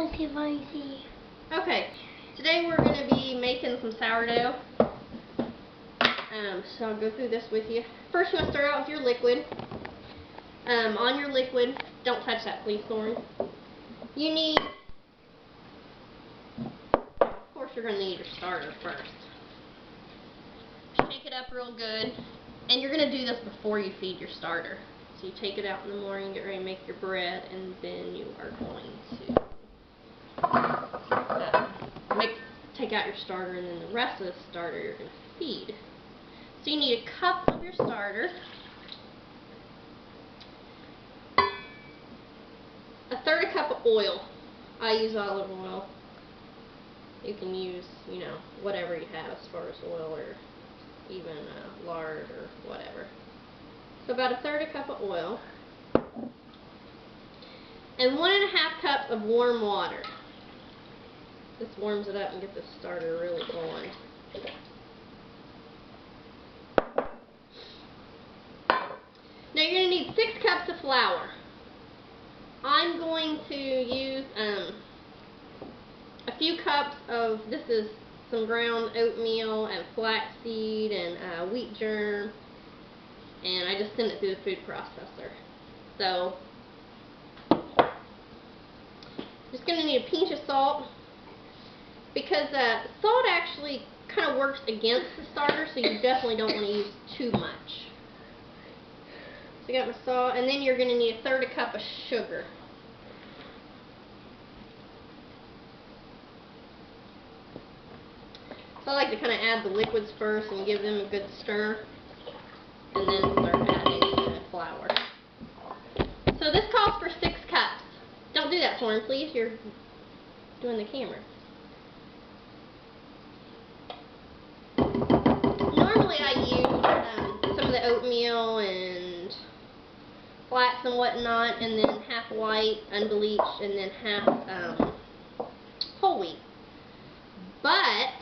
Okay, today we're going to be making some sourdough. So I'll go through this with you. First, you want to start out with your liquid. On your liquid, don't touch that, please, Thorn. You need, of course, you're going to need your starter first. Shake it up real good, and you're going to do this before you feed your starter. So you take it out in the morning, get ready to make your bread, and then you are going to take out your starter, and then the rest of the starter you're going to feed. So you need a cup of your starter, a third a cup of oil. I use olive oil. You can use, whatever you have as far as oil or even lard or whatever. So about a third a cup of oil and 1.5 cups of warm water. This warms it up and gets the starter really going. Now you're going to need 6 cups of flour. I'm going to use a few cups of, this is some ground oatmeal and flaxseed and wheatgerm, and I just send it through the food processor. So, just going to need a pinch of salt, because salt actually kind of works against the starter, so you definitely don't want to use too much. So I got my salt, and then you're going to need a third a cup of sugar. So I like to kind of add the liquids first and give them a good stir, and then start adding the flour. So this calls for 6 cups. Don't do that, Thorn, please. You're doing the camera. Normally I use some of the oatmeal and flax and whatnot, and then half white, unbleached, and then half whole wheat. But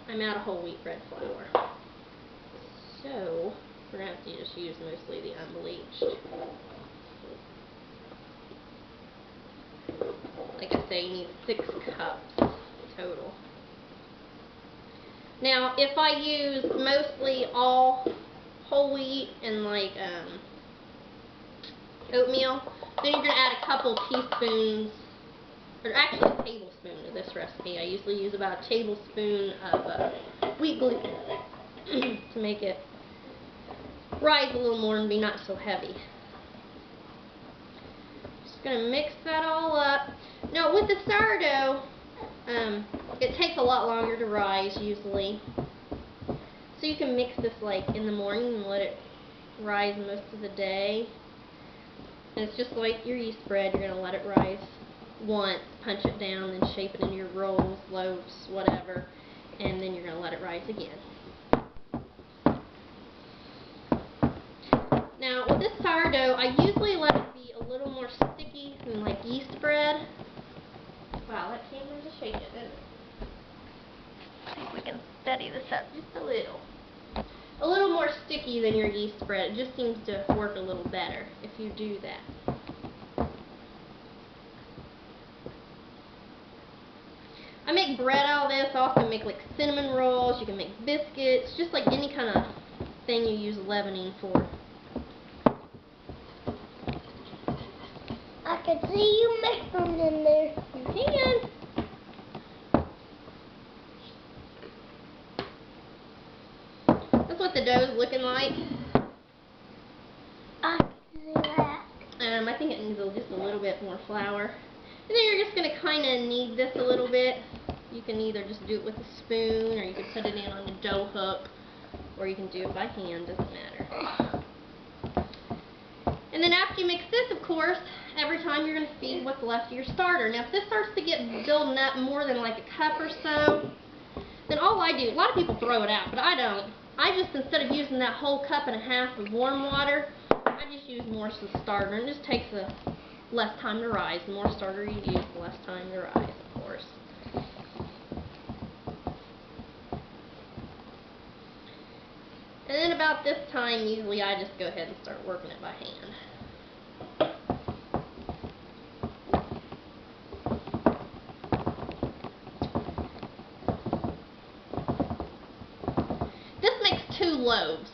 I'm out of whole wheat bread flour, so we're going to have to just use mostly the unbleached. Like I say, you need 6 cups total. Now, if I use mostly all whole wheat and like oatmeal, then you're going to add a couple teaspoons, or actually a tablespoon to this recipe. I usually use about a tablespoon of wheat gluten to make it rise a little more and be not so heavy. Just going to mix that all up. Now with the sourdough, it takes a lot longer to rise usually. So you can mix this like in the morning and let it rise most of the day. And it's just like your yeast bread. You're going to let it rise once, punch it down, then shape it into your rolls, loaves, whatever, and then you're going to let it rise again. Now with this sourdough, I usually let it be a little more sticky than like yeast bread. Wow, that camera's a shaking, isn't it? See if we can steady this up just a little. A little more sticky than your yeast bread. It just seems to work a little better if you do that. I make bread out of this. I also make like cinnamon rolls. You can make biscuits, just like any kind of thing you use leavening for. I can see you mixing in there. You can. That's what the dough is looking like. I can see that. I think it needs just a little bit more flour. And then you're just going to kind of knead this a little bit. You can either just do it with a spoon, or you can put it in on a dough hook, or you can do it by hand, doesn't matter. And then after you mix this, of course, every time you're going to feed what's left of your starter. Now if this starts to get building up more than like a cup or so, then all I do, a lot of people throw it out, but I don't. I just, instead of using that whole 1.5 cups of warm water, I just use more of the starter, and it just takes less time to rise. The more starter you use, the less time to rise, of course. And then about this time, usually I just go ahead and start working it by hand. loaves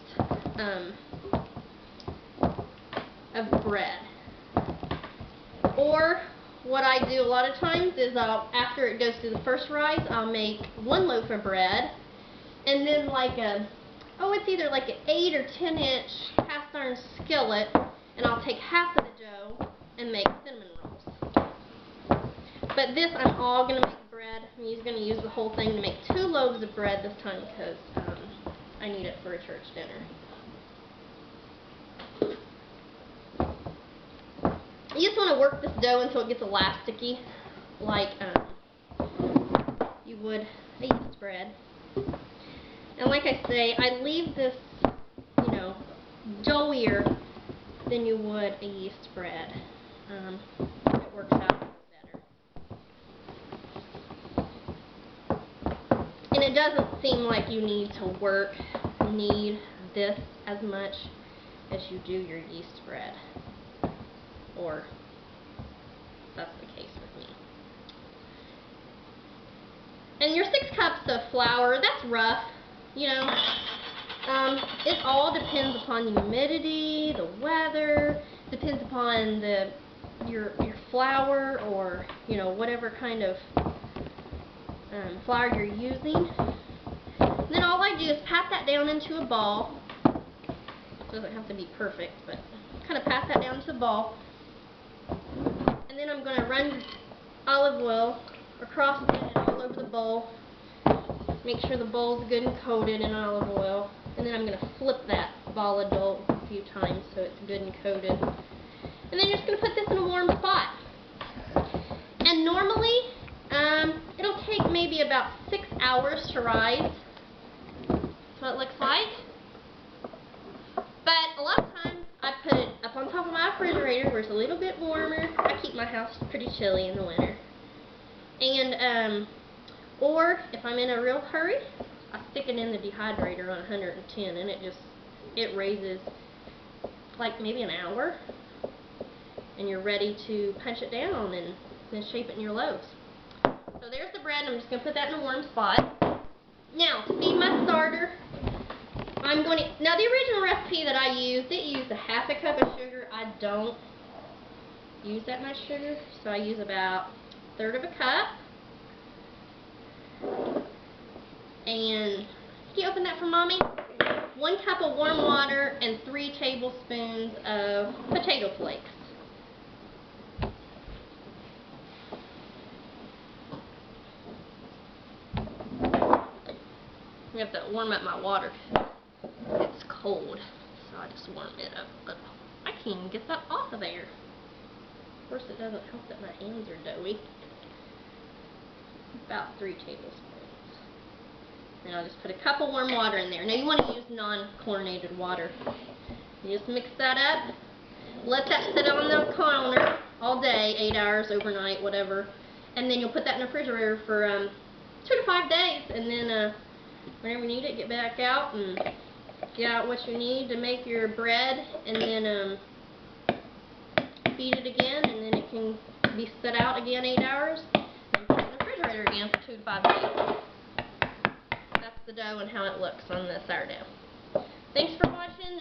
of bread. Or what I do a lot of times is after it goes through the first rise, I'll make 1 loaf of bread, and then like it's either like an 8 or 10 inch cast iron skillet, and I'll take half of the dough and make cinnamon rolls. But this, I'm all going to make bread. I'm going to use the whole thing to make 2 loaves of bread this time because I need it for a church dinner. You just want to work this dough until it gets elasticy, like you would a yeast bread. And like I say, I leave this, doughier than you would a yeast bread. It works out a little better. And it doesn't seem like you need to knead this as much as you do your yeast bread. Or that's the case with me. And your 6 cups of flour, that's rough, it all depends upon the humidity, the weather, depends upon your flour, or whatever kind of flour you're using. And then all I do is pat that down into a ball. It doesn't have to be perfect, but kind of pat that down into a ball. And then I'm going to run olive oil across it and all over the bowl. Make sure the bowl's good and coated in olive oil. And then I'm going to flip that ball of dough a few times so it's good and coated. And then you're just going to put this in a warm spot. And normally, it'll take maybe about 6 hours to rise. That's what it looks like. But a lot of times, I put it up on top of my refrigerator where it's a little bit warmer. I keep my house pretty chilly in the winter. And, or if I'm in a real hurry, I stick it in the dehydrator on 110, and it raises like maybe an hour, and you're ready to punch it down and then shape it in your loaves. So there's the bread. I'm just going to put that in a warm spot. Now, to feed my starter, now the original recipe that I used, it used a half a cup of sugar. I don't use that much sugar, so I use about 1/3 of a cup. And can you open that for Mommy? 1 cup of warm water and 3 tablespoons of potato flakes. I have to warm up my water. It's cold, so I just warm it up. But I can't even get that off of there. Of course, it doesn't help that my hands are doughy. About 3 tablespoons. And I'll just put a cup of warm water in there. Now you want to use non-chlorinated water. You just mix that up. Let that sit on the counter all day, 8 hours, overnight, whatever. And then you'll put that in the refrigerator for 2 to 5 days. And then whenever you need it, get back out and get out what you need to make your bread. And then feed it again. And then it can be set out again 8 hours. And put it in the refrigerator again for 2 to 5 days. That's the dough and how it looks on the sourdough. Thanks for watching.